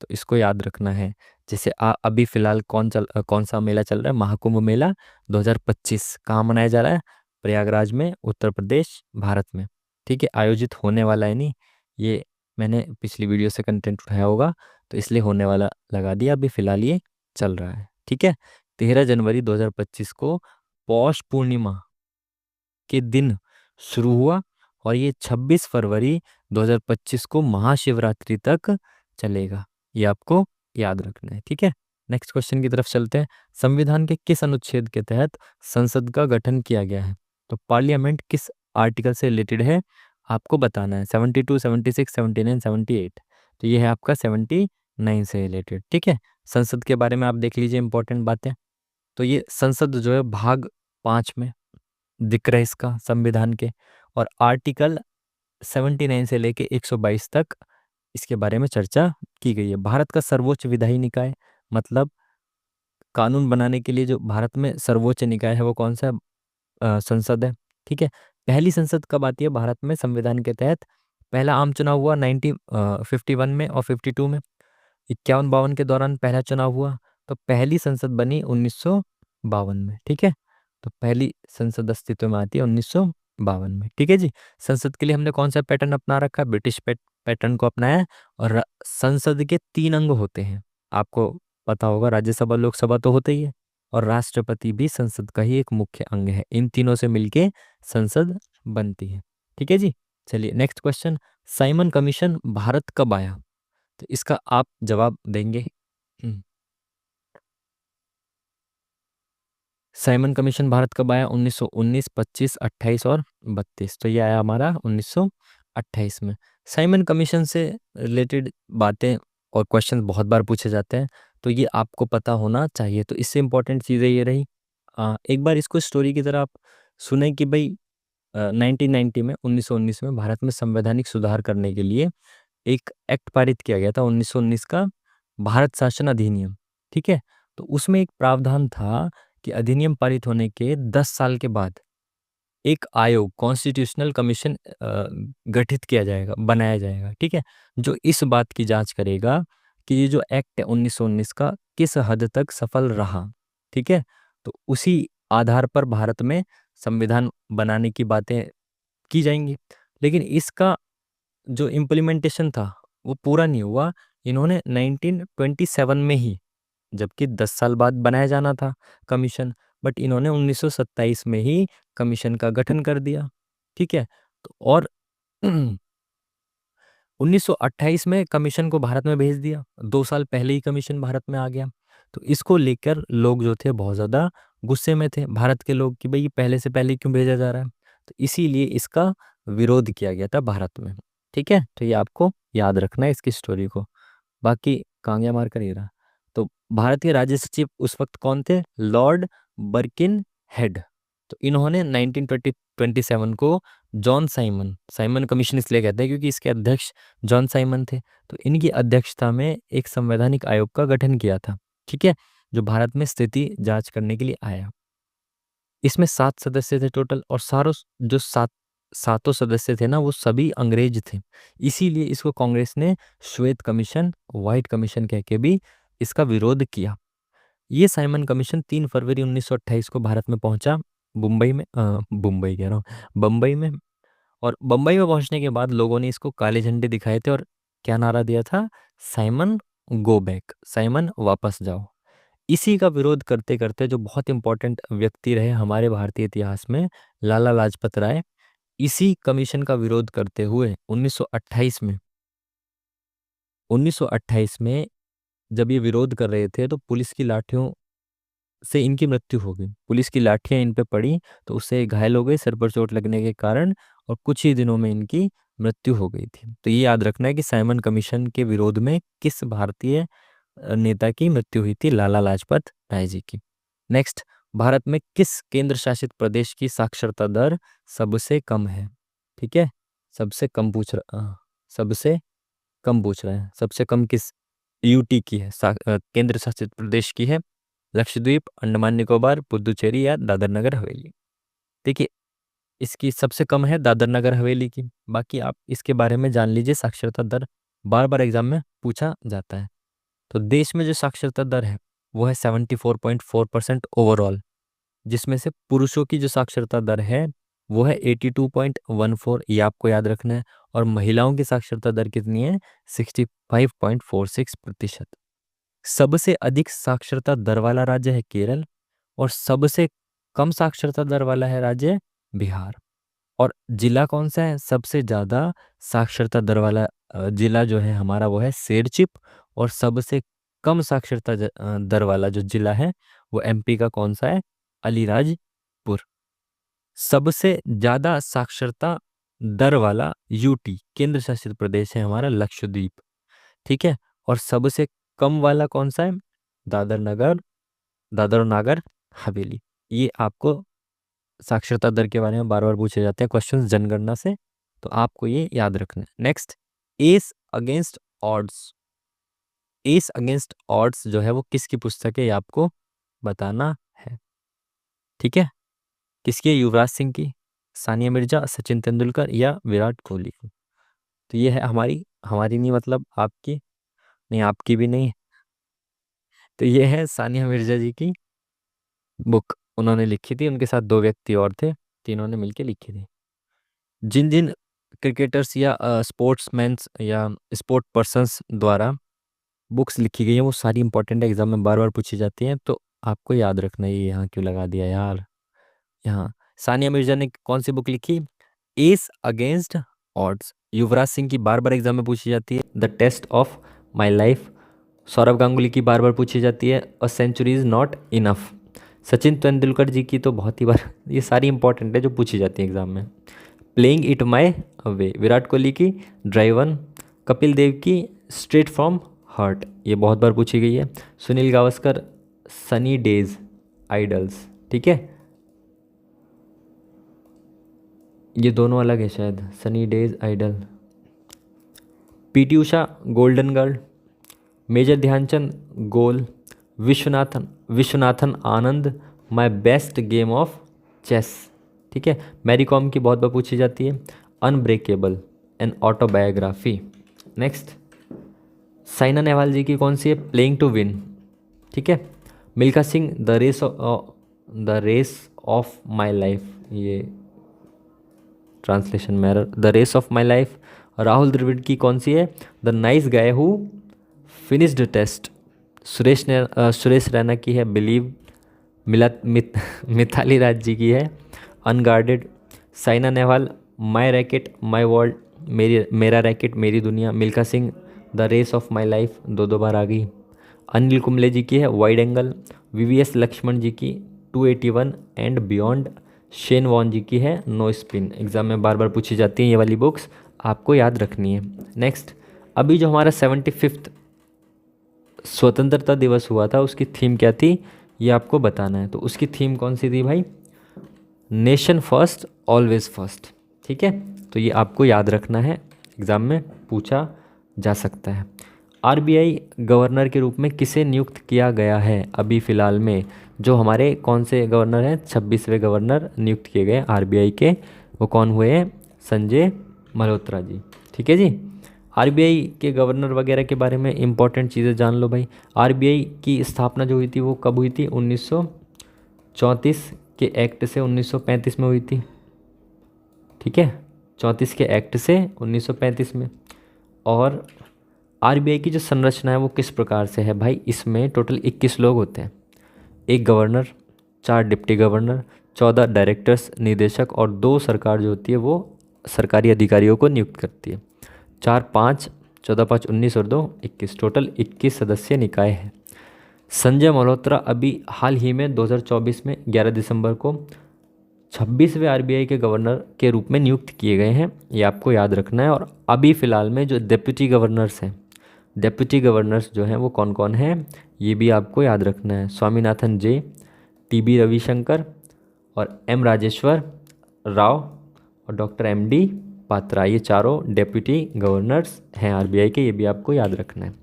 Speaker 1: तो इसको याद रखना है। जैसे अभी फिलहाल कौन सा मेला चल रहा है? महाकुंभ मेला 2025 कहाँ मनाया जा रहा है? प्रयागराज में, उत्तर प्रदेश, भारत में। ठीक है, आयोजित होने वाला है, नहीं ये मैंने पिछली वीडियो से कंटेंट उठाया होगा, तो इसलिए होने वाला लगा दिया। अभी फिलहाल ये चल रहा है। ठीक है, 13 जनवरी 2025 को पौष पूर्णिमा के दिन शुरू हुआ, और ये 26 फरवरी 2025 को महाशिवरात्रि तक चलेगा। ये आपको याद रखना है। ठीक है, नेक्स्ट क्वेश्चन की तरफ चलते हैं। संविधान के किस अनुच्छेद के तहत संसद का गठन किया गया है? तो पार्लियामेंट किस आर्टिकल से रिलेटेड है, आपको बताना है। 72, 76, 79, 78। तो ये है आपका 79 से रिलेटेड। ठीक है, संसद के बारे में आप देख लीजिए इंपॉर्टेंट बातें। तो ये संसद जो है भाग 5 में दिख रहा है इसका, संविधान के, और आर्टिकल 79 से लेके 122 तक इसके बारे में चर्चा की गई है। भारत का सर्वोच्च विधायी निकाय, मतलब कानून बनाने के लिए जो भारत में सर्वोच्च निकाय है वो कौन सा है? संसद है। ठीक है, पहली संसद कब आती है भारत में संविधान के तहत? पहला आम चुनाव हुआ 1951 में और 52 में। 51-52 के दौरान पहला चुनाव हुआ, तो पहली संसद बनी 1952 में। ठीक है, तो पहली संसद अस्तित्व में आती है 1952 में। ठीक है जी, संसद के लिए हमने कौन सा पैटर्न अपना रखा है? ब्रिटिश पैटर्न को अपनाया है। और संसद के 3 अंग होते हैं, आपको पता होगा। राज्यसभा, लोकसभा तो होते ही है, और राष्ट्रपति भी संसद का ही एक मुख्य अंग है। इन तीनों से मिलके संसद बनती है। ठीक है जी, चलिए next question. Simon commission Bharat कब आया? तो इसका आप जवाब देंगे। साइमन कमीशन भारत कब आया? 1919, 25, 28 और 32। तो ये आया हमारा 1928 में। साइमन कमीशन से रिलेटेड बातें और क्वेश्चन बहुत बार पूछे जाते हैं, तो ये आपको पता होना चाहिए। तो इससे इंपॉर्टेंट चीज़ें ये रही। एक बार इसको स्टोरी की तरह आप सुने कि भाई 1990 में, 1919 में भारत में संवैधानिक सुधार करने के लिए एक एक्ट पारित किया गया था, 1919 का भारत शासन अधिनियम। ठीक है, तो उसमें एक प्रावधान था कि अधिनियम पारित होने के 10 साल के बाद एक आयोग, कॉन्स्टिट्यूशनल कमीशन गठित किया जाएगा, बनाया जाएगा। ठीक है, जो इस बात की जांच करेगा कि ये जो एक्ट है 1919 का किस हद तक सफल रहा। ठीक है, तो उसी आधार पर भारत में संविधान बनाने की बातें की जाएंगी। लेकिन इसका जो इम्प्लीमेंटेशन था वो पूरा नहीं हुआ। इन्होंने 1927 में ही, जबकि 10 साल बाद बनाया जाना था कमीशन, बट इन्होंने 1927 में ही कमीशन का गठन कर दिया। ठीक है, तो और 1928 में कमीशन को भारत में भेज दिया। 2 साल पहले ही कमीशन भारत में आ गया। तो इसको लेकर लोग जो थे बहुत ज़्यादा गुस्से में थे, भारत के लोग, कि भाई ये पहले से पहले क्यों भेजा जा रहा है। तो इसीलिए इसका विरोध किया गया था भारत में। ठीक है, तो ये आपको याद रखना है इसकी स्टोरी को। बाकी कांग्या मार कर ही रहा। तो भारत के राज्य सचिव उस वक्त कौन थे? Lord Birkenhead. तो इन्होंने 1927 को जॉन साइमन, साइमन कमीशन इसलिए कहते हैं क्योंकि इसके अध्यक्ष जॉन साइमन थे, तो इनकी अध्यक्षता में एक संवैधानिक आयोग का गठन किया था। ठीक है, जो भारत में स्थिति जांच करने के लिए आया। इसमें 7 सदस्य थे टोटल, और जो सातों सदस्य थे ना, वो सभी अंग्रेज थे। इसीलिए इसको कांग्रेस ने श्वेत कमीशन, व्हाइट कमीशन कह के भी इसका विरोध किया। ये साइमन कमीशन 3 फरवरी 1928 को भारत में पहुंचा, मुंबई कह रहा हूँ, बम्बई में। और बम्बई में पहुंचने के बाद लोगों ने इसको काले झंडे दिखाए थे, और क्या नारा दिया था? साइमन गो बैक, साइमन वापस जाओ। इसी का विरोध करते करते जो बहुत इंपॉर्टेंट व्यक्ति रहे हमारे भारतीय इतिहास में, लाला लाजपत राय, इसी कमीशन का विरोध करते हुए 1928 में जब ये विरोध कर रहे थे, तो पुलिस की लाठियों से इनकी मृत्यु हो गई। पुलिस की लाठियां इन पे पड़ी तो उससे घायल हो गए सिर पर चोट लगने के कारण, और कुछ ही दिनों में इनकी मृत्यु हो गई थी। तो ये याद रखना है कि साइमन कमीशन के विरोध में किस भारतीय नेता की मृत्यु हुई थी? लाला लाजपत राय जी की। नेक्स्ट, भारत में किस केंद्र शासित प्रदेश की साक्षरता दर सबसे कम है? ठीक है, सबसे कम सबसे कम पूछ रहे हैं। सबसे कम किस यूटी की है? केंद्र शासित प्रदेश की है लक्षद्वीप, अंडमान निकोबार, पुदुचेरी या दादर नगर हवेली। देखिए, इसकी सबसे कम है दादर नगर हवेली की। बाकी आप इसके बारे में जान लीजिए, साक्षरता दर बार बार एग्जाम में पूछा जाता है। तो देश में जो साक्षरता दर है वो है 74.4% ओवरऑल, जिसमें से पुरुषों की जो साक्षरता दर है वो है 82.14, ये आपको याद रखना है। और महिलाओं की साक्षरता दर कितनी है? 65.46%। सबसे अधिक साक्षरता दर वाला राज्य है केरल, और सबसे कम साक्षरता दर वाला है राज्य बिहार। और जिला कौन सा है? सबसे ज्यादा साक्षरता दर वाला जिला जो है हमारा वो है शेरचिप, और सबसे कम साक्षरता दर वाला जो जिला है वो एमपी का कौन सा है? अलीराजपुर। सबसे ज्यादा साक्षरता दर वाला यूटी केंद्र शासित प्रदेश है हमारा लक्षद्वीप। ठीक है, और सबसे कम वाला कौन सा है? दादर और नागर हवेली। ये आपको साक्षरता दर के बारे में बार बार पूछे जाते हैं क्वेश्चंस जनगणना से, तो आपको ये याद रखना है। Next, S against odds. S against odds जो है वो किसकी पुस्तक है? ये आपको बताना है। ठीक है, किसकी है? युवराज सिंह की, सानिया मिर्जा, सचिन तेंदुलकर या विराट कोहली की? तो ये है हमारी हमारी नहीं, मतलब आपकी नहीं, आपकी भी नहीं। तो ये है सानिया मिर्जा जी की बुक, उन्होंने लिखी थी, उनके साथ दो व्यक्ति और थे, तीनों ने मिलकर लिखी थी। जिन जिन क्रिकेटर्स या स्पोर्ट्समैन्स या स्पोर्ट पर्सन्स द्वारा बुक्स लिखी गई हैं वो सारी इंपॉर्टेंट एग्जाम में बार बार पूछी जाती हैं, तो आपको याद रखना है। ये यहाँ क्यों लगा दिया यार? यहाँ सानिया मिर्जा ने कौन सी बुक लिखी? Ace against odds. Yuvraj Singh की बार बार एग्जाम में पूछी जाती है the test of my life. Sourav Ganguly की बार बार पूछी जाती है a century is not enough. Sachin Tendulkar ji की तो बहुत ही बार ये सारी इंपॉर्टेंट है जो पूछी जाती है एग्जाम में। प्लेइंग इट माई वे, विराट कोहली की ड्राइव वन, कपिल देव की स्ट्रेट फ्रॉम हार्ट, ये बहुत बार पूछी गई है। Sunil Gavaskar sunny days idols. ठीक है, ये दोनों अलग है शायद, sunny days idol. PT Usha golden girl, major Dhyan Chand goal, Viswanathan Anand my best game of chess. ठीक है, मैरी कॉम की बहुत बार पूछी जाती है unbreakable an autobiography. Next, Saina Nehwal ji की कौन सी है? Playing to win. ठीक है, Milkha Singh the race of my life, ये ट्रांसलेशन में the race of my life. Rahul Dravid की कौन सी है? The nice guy who finished test. Suresh Raina की है बिलीव। मिताली राज जी की है unguarded. Saina Nehwal my racket my world, मेरा रैकेट मेरी दुनिया। Milkha Singh the race of my life, दो दो बार आ गई। अनिल कुंबले जी की है वाइड एंगल। वीवीएस लक्ष्मण जी की 281 एंड बियॉन्ड। शेन वॉन जी की है नो स्पिन। एग्जाम में बार बार पूछी जाती हैं ये वाली बुक्स, आपको याद रखनी है। नेक्स्ट, अभी जो हमारा 75th स्वतंत्रता दिवस हुआ था उसकी थीम क्या थी ये आपको बताना है। तो उसकी थीम कौन सी थी भाई? Nation first always first. ठीक है, तो ये आपको याद रखना है, एग्जाम में पूछा जा सकता है। आरबीआई गवर्नर के रूप में किसे नियुक्त किया गया है अभी फ़िलहाल में? जो हमारे कौन से गवर्नर हैं? 26वें गवर्नर नियुक्त किए गए आरबीआई के, वो कौन हुए हैं? संजय मल्होत्रा जी। ठीक है जी, आरबीआई के गवर्नर वगैरह के बारे में इंपॉर्टेंट चीज़ें जान लो भाई। आरबीआई की स्थापना जो हुई थी वो कब हुई थी? 1934 के एक्ट से 1935 में हुई थी। ठीक है, 34 के एक्ट से 1935 में। और आरबीआई की जो संरचना है वो किस प्रकार से है भाई? इसमें टोटल 21 लोग होते हैं, एक गवर्नर, 4 डिप्टी गवर्नर, 14 डायरेक्टर्स निदेशक, और 2 सरकार जो होती है वो सरकारी अधिकारियों को नियुक्त करती है। 4 5 14 5 19 और 2 21, टोटल 21 सदस्य निकाय है। संजय मल्होत्रा अभी हाल ही में 2024 में 11 दिसंबर को 26वें आरबीआई के गवर्नर के रूप में नियुक्त किए गए हैं, ये आपको याद रखना है। और अभी फ़िलहाल में जो डेप्यूटी गवर्नर्स हैं, डेप्यूटी गवर्नर्स जो हैं वो कौन कौन हैं, ये भी आपको याद रखना है। स्वामीनाथन जे, टीबी रविशंकर और एम राजेश्वर राव और डॉक्टर एमडी पात्रा, ये चारों डेप्यूटी गवर्नर्स हैं आरबीआई के, ये भी आपको याद रखना है।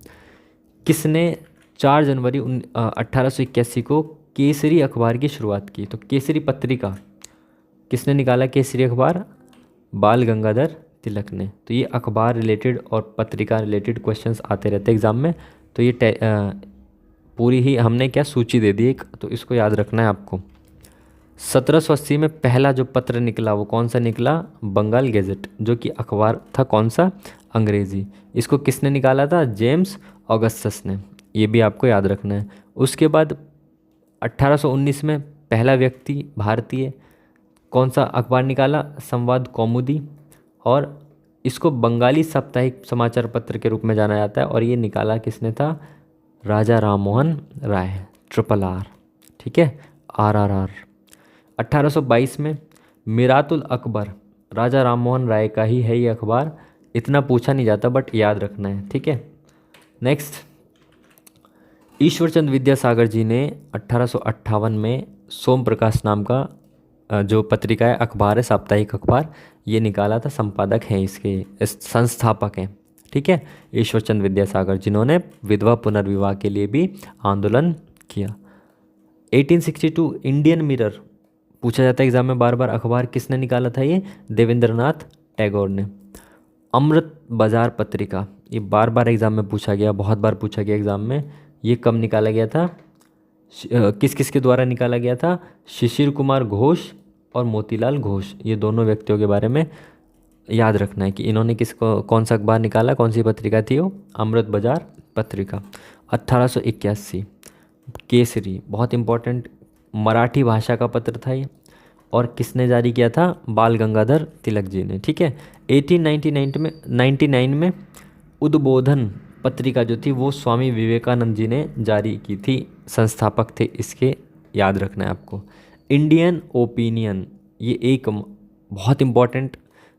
Speaker 1: किसने 4 जनवरी 1881 को केसरी अखबार की शुरुआत की? तो केसरी पत्रिका किसने निकाला? केसरी अखबार बाल गंगाधर तिलक ने। तो ये अखबार रिलेटेड और पत्रिका रिलेटेड क्वेश्चंस आते रहते हैं एग्ज़ाम में। तो ये पूरी ही हमने क्या सूची दे दी एक, तो इसको याद रखना है आपको। 1780 में पहला जो पत्र निकला वो कौन सा निकला? बंगाल गैजेट, जो कि अखबार था कौन सा? अंग्रेज़ी। इसको किसने निकाला था? जेम्स ऑगस्टस ने, ये भी आपको याद रखना है। उसके बाद 1819 में पहला व्यक्ति भारतीय कौन सा अखबार निकाला? संवाद कौमुदी, और इसको बंगाली साप्ताहिक समाचार पत्र के रूप में जाना जाता है। और ये निकाला किसने था? राजा राममोहन राय, ट्रिपल आर, ठीक है, RRR। 1822 में मिरातुल अकबर, राजा राममोहन राय का ही है ये अखबार। इतना पूछा नहीं जाता बट याद रखना है, ठीक है। नेक्स्ट, ईश्वरचंद विद्यासागर जी ने 1858 में सोम प्रकाश नाम का जो पत्रिका है, अखबार है, साप्ताहिक अखबार, ये निकाला था। संपादक हैं इसके, इस संस्थापक हैं, ठीक है, ईश्वरचंद विद्यासागर, जिन्होंने विधवा पुनर्विवाह के लिए भी आंदोलन किया। 1862 इंडियन मिरर पूछा जाता है एग्जाम में बार बार, अखबार किसने निकाला था? ये देवेंद्रनाथ टैगोर ने। अमृत बाजार पत्रिका, ये बार बार एग्जाम में पूछा गया, बहुत बार पूछा गया एग्जाम में। ये कब निकाला गया था? किस किस के द्वारा निकाला गया था? शिशिर कुमार घोष और मोतीलाल घोष, ये दोनों व्यक्तियों के बारे में याद रखना है कि इन्होंने कौन सा अखबार निकाला, कौन सी पत्रिका थी वो? अमृत बाजार पत्रिका। 1881 केसरी, बहुत इंपॉर्टेंट, मराठी भाषा का पत्र था ये, और किसने जारी किया था? बाल गंगाधर तिलक जी ने, ठीक है। 1899 में उद्बोधन पत्रिका जो थी वो स्वामी विवेकानंद जी ने जारी की थी, संस्थापक थे इसके, याद रखना है आपको। इंडियन ओपिनियन, ये एक बहुत इम्पॉर्टेंट,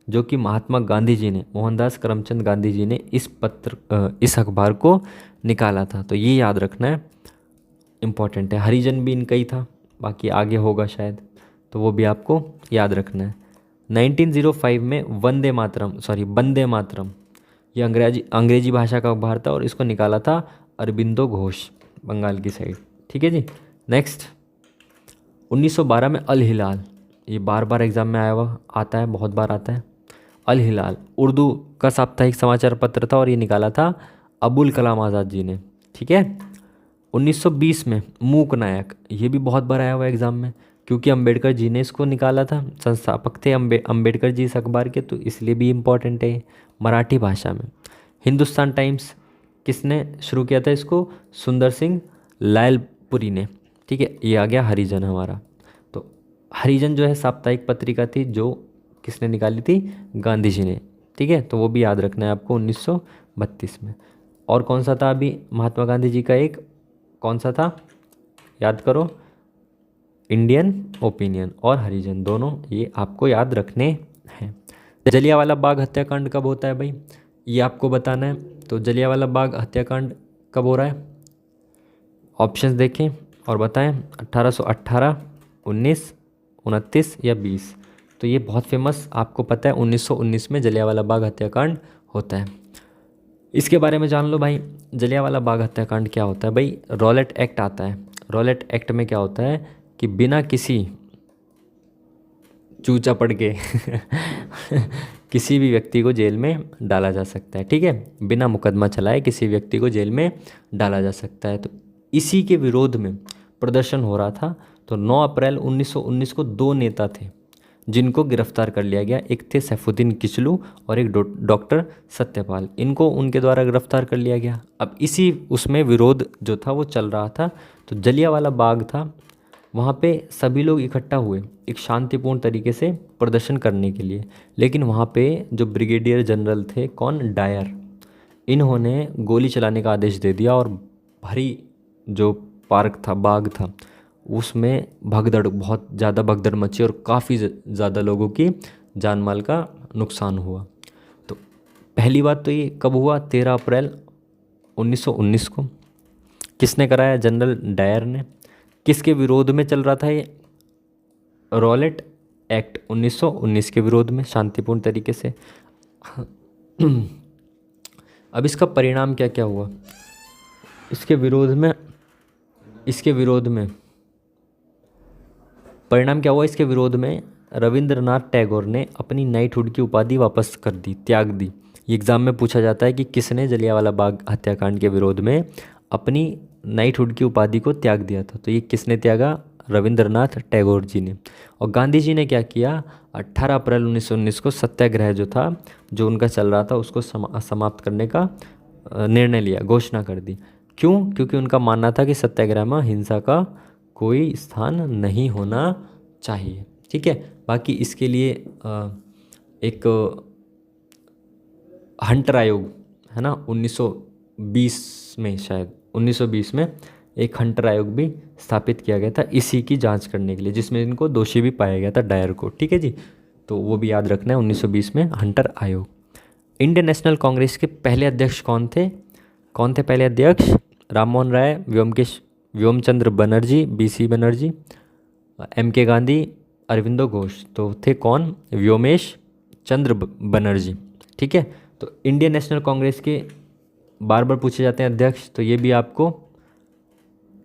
Speaker 1: जो कि महात्मा गांधी जी ने, मोहनदास करमचंद गांधी जी ने इस अखबार को निकाला था, तो ये याद रखना है, इम्पॉर्टेंट है। हरिजन भी इनका ही था, बाकी आगे होगा शायद, तो वो भी आपको याद रखना है। 1905 में वंदे मातरम, ये अंग्रेजी भाषा का अखबार था और इसको निकाला था अरबिंदो घोष, बंगाल की साइड, ठीक है जी। नेक्स्ट, 1912 में अल हिलाल, ये बार बार एग्जाम में आता है, बहुत बार आता है। अल हिलाल उर्दू का साप्ताहिक समाचार पत्र था और ये निकाला था अबुल कलाम आज़ाद जी ने, ठीक है। 1920 में मूक नायक, ये भी बहुत बार आया हुआ एग्जाम में, क्योंकि अंबेडकर जी ने इसको निकाला था, संस्थापक थे अंबेडकर जी इस अखबार के, तो इसलिए भी इम्पॉर्टेंट है, मराठी भाषा में। हिंदुस्तान टाइम्स किसने शुरू किया था इसको? सुंदर सिंह लालपुरी ने, ठीक है। ये आ गया हरिजन हमारा। तो हरिजन जो है साप्ताहिक पत्रिका थी, जो किसने निकाली थी? गांधी जी ने, ठीक है, तो वो भी याद रखना है आपको 1932 में। और कौन सा था अभी महात्मा गांधी जी का एक, कौन सा था याद करो? इंडियन ओपिनियन और हरिजन, दोनों ये आपको याद रखने हैं। जलियांवाला बाग हत्याकांड कब होता है भाई, ये आपको बताना है। तो जलियांवाला बाग हत्याकांड कब हो रहा है? ऑप्शंस देखें और बताएं। 1818, 19, 29 या 20? तो ये बहुत फेमस, आपको पता है 1919 में जलियांवाला बाग हत्याकांड होता है। इसके बारे में जान लो भाई, जलियांवाला बाग हत्याकांड क्या होता है भाई? रॉलेट एक्ट आता है। रॉलेट एक्ट में क्या होता है कि बिना किसी चूचा पड़ के किसी भी व्यक्ति को जेल में डाला जा सकता है, ठीक है, बिना मुकदमा चलाए किसी व्यक्ति को जेल में डाला जा सकता है। तो इसी के विरोध में प्रदर्शन हो रहा था। तो 9 अप्रैल 1919 को 2 नेता थे जिनको गिरफ्तार कर लिया गया, एक थे सैफुद्दीन किचलू और एक डॉक्टर सत्यपाल, इनको उनके द्वारा गिरफ्तार कर लिया गया। अब इसी उसमें विरोध जो था वो चल रहा था। तो जलियांवाला बाग था, वहाँ पे सभी लोग इकट्ठा हुए एक शांतिपूर्ण तरीके से प्रदर्शन करने के लिए, लेकिन वहाँ पे जो ब्रिगेडियर जनरल थे, कौन? डायर, इन्होंने गोली चलाने का आदेश दे दिया और भारी जो पार्क था, बाग था, उसमें भगदड़, बहुत ज़्यादा भगदड़ मची और काफ़ी ज़्यादा लोगों की जान माल का नुकसान हुआ। तो पहली बात तो ये कब हुआ, 13 अप्रैल 1919 को। किसने कराया, जनरल डायर ने। किसके विरोध में चल रहा था ये, रॉलेट एक्ट 1919 के विरोध में, शांतिपूर्ण तरीके से। अब इसका परिणाम क्या क्या हुआ, इसके विरोध में परिणाम क्या हुआ, इसके विरोध में रविंद्रनाथ टैगोर ने अपनी नाइटहुड की उपाधि वापस कर दी, त्याग दी। ये एग्जाम में पूछा जाता है कि किसने जलियांवाला बाग हत्याकांड के विरोध में अपनी नाइटहुड की उपाधि को त्याग दिया था, तो ये किसने त्यागा, रविंद्रनाथ टैगोर जी ने। और गांधी जी ने क्या किया, 18 अप्रैल 1919 को सत्याग्रह जो था, जो उनका चल रहा था, उसको समाप्त करने का निर्णय लिया, घोषणा कर दी। क्यों, क्योंकि उनका मानना था कि सत्याग्रह में हिंसा का कोई स्थान नहीं होना चाहिए। ठीक है, बाकी इसके लिए एक हंटर आयोग है ना, 1920 में, शायद 1920 में एक हंटर आयोग भी स्थापित किया गया था इसी की जांच करने के लिए, जिसमें इनको दोषी भी पाया गया था, डायर को। ठीक है जी, तो वो भी याद रखना है, 1920 में हंटर आयोग। इंडियन नेशनल कांग्रेस के पहले अध्यक्ष कौन थे पहले अध्यक्ष, राम मोहन राय, व्योमचंद्र बनर्जी, बीसी बनर्जी, MK गांधी, अरविंदो घोष। तो थे कौन, व्योमेश चंद्र बनर्जी। ठीक है, तो इंडियन नेशनल कांग्रेस के बार बार पूछे जाते हैं अध्यक्ष, तो ये भी आपको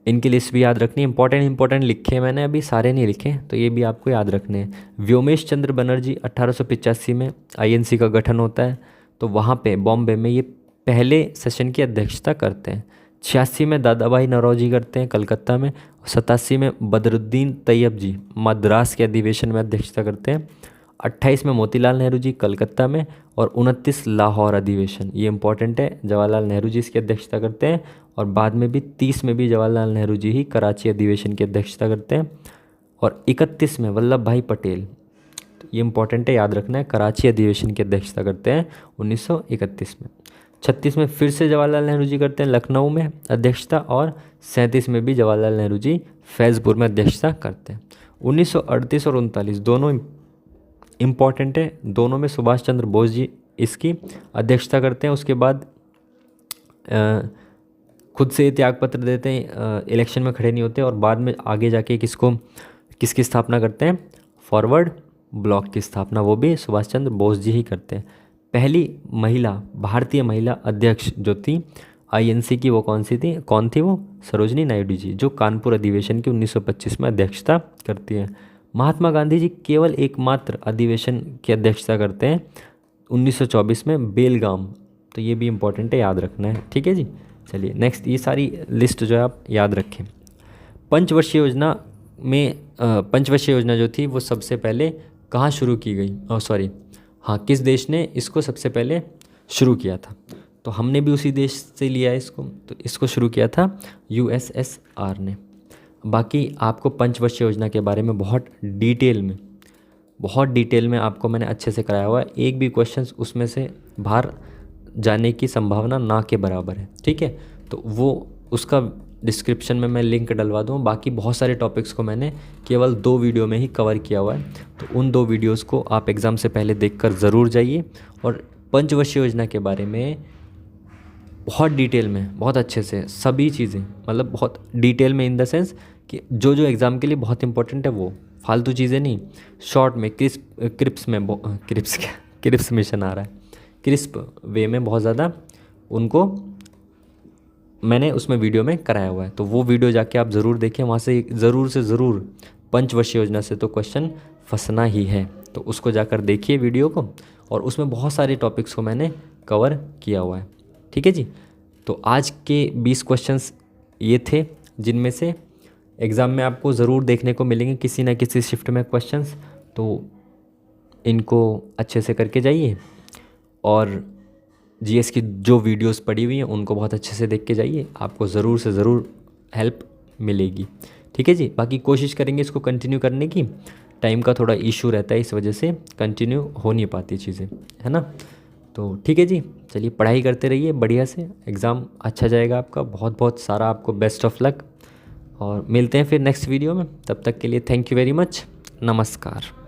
Speaker 1: इनकी लिस्ट भी याद रखनी है। इंपॉर्टेंट लिखे हैं मैंने, अभी सारे नहीं लिखे, तो ये भी आपको याद रखने हैं। व्योमेश चंद्र बनर्जी 1885 में INC का गठन होता है, तो वहाँ पे बॉम्बे में ये पहले सेशन की अध्यक्षता करते हैं। 86 में दादा भाई नौरोजी करते हैं कलकत्ता में। 87 में बदरुद्दीन तैयब जी मद्रास के अधिवेशन में अध्यक्षता करते हैं। 28 में मोतीलाल नेहरू जी कलकत्ता में, और 29 लाहौर अधिवेशन, ये इंपॉर्टेंट है, जवाहरलाल नेहरू जी इसकी अध्यक्षता करते हैं। और बाद में भी 30 में भी जवाहरलाल नेहरू जी ही कराची अधिवेशन की अध्यक्षता करते हैं। और 31 में वल्लभ भाई पटेल, तो ये इंपॉर्टेंट है, याद रखना है, कराची अधिवेशन की अध्यक्षता करते हैं 1931 में। 36 में फिर से जवाहरलाल नेहरू जी करते हैं लखनऊ में अध्यक्षता, और 37 में भी जवाहरलाल नेहरू जी फैज़पुर में अध्यक्षता करते हैं। 1938 और 39 दोनों इम्पॉर्टेंट है, दोनों में सुभाष चंद्र बोस जी इसकी अध्यक्षता करते हैं। उसके बाद खुद से त्याग पत्र देते हैं, इलेक्शन में खड़े नहीं होते, और बाद में आगे जाके किसकी स्थापना करते हैं, फॉरवर्ड ब्लॉक की स्थापना वो भी सुभाष चंद्र बोस जी ही करते हैं। पहली भारतीय महिला अध्यक्ष जो थी INC की, वो कौन थी वो, सरोजनी नायडू जी, जो कानपुर अधिवेशन की 1925 में अध्यक्षता करती हैं। महात्मा गांधी जी केवल एकमात्र अधिवेशन की अध्यक्षता करते हैं 1924 में बेलगाम, तो ये भी इम्पोर्टेंट है, याद रखना है। ठीक है जी, चलिए नेक्स्ट, ये सारी लिस्ट जो है आप याद रखें। पंचवर्षीय योजना जो थी वो सबसे पहले कहाँ शुरू की गई, किस देश ने इसको सबसे पहले शुरू किया था, तो हमने भी उसी देश से लिया है इसको, तो इसको शुरू किया था USSR ने। बाकी आपको पंचवर्षीय योजना के बारे में बहुत डिटेल में आपको मैंने अच्छे से कराया हुआ है, एक भी क्वेश्चंस उसमें से बाहर जाने की संभावना ना के बराबर है। ठीक है, तो वो उसका डिस्क्रिप्शन में मैं लिंक डलवा दूँ। बाकी बहुत सारे टॉपिक्स को मैंने केवल 2 वीडियो में ही कवर किया हुआ है, तो उन 2 वीडियोज़ को आप एग्ज़ाम से पहले देखकर ज़रूर जाइए। और पंचवर्षीय योजना के बारे में बहुत डिटेल में, बहुत अच्छे से सभी चीज़ें, मतलब बहुत डिटेल में इन द सेंस कि जो एग्ज़ाम के लिए बहुत इंपॉर्टेंट है, वो फालतू चीज़ें नहीं, शॉर्ट में क्रिप्स मिशन आ रहा है, क्रिस्प वे में बहुत ज़्यादा उनको मैंने उसमें वीडियो में कराया हुआ है, तो वो वीडियो जाके आप ज़रूर देखें, वहाँ से ज़रूर पंचवर्षीय योजना से तो क्वेश्चन फंसना ही है, तो उसको जाकर देखिए वीडियो को, और उसमें बहुत सारे टॉपिक्स को मैंने कवर किया हुआ है। ठीक है जी, तो आज के 20 क्वेश्चंस ये थे, जिनमें से एग्ज़ाम में आपको ज़रूर देखने को मिलेंगे किसी न किसी शिफ्ट में क्वेश्चंस, तो इनको अच्छे से करके जाइए। और GS की जो वीडियोस पड़ी हुई हैं उनको बहुत अच्छे से देख के जाइए, आपको ज़रूर से ज़रूर हेल्प मिलेगी। ठीक है जी, बाकी कोशिश करेंगे इसको कंटिन्यू करने की, टाइम का थोड़ा इशू रहता है, इस वजह से कंटिन्यू हो नहीं पाती चीज़ें, है ना। तो ठीक है जी, चलिए पढ़ाई करते रहिए बढ़िया से, एग्ज़ाम अच्छा जाएगा आपका। बहुत बहुत सारा आपको बेस्ट ऑफ लक। और मिलते हैं फिर नेक्स्ट वीडियो में। तब तक के लिए थैंक यू वेरी मच। नमस्कार।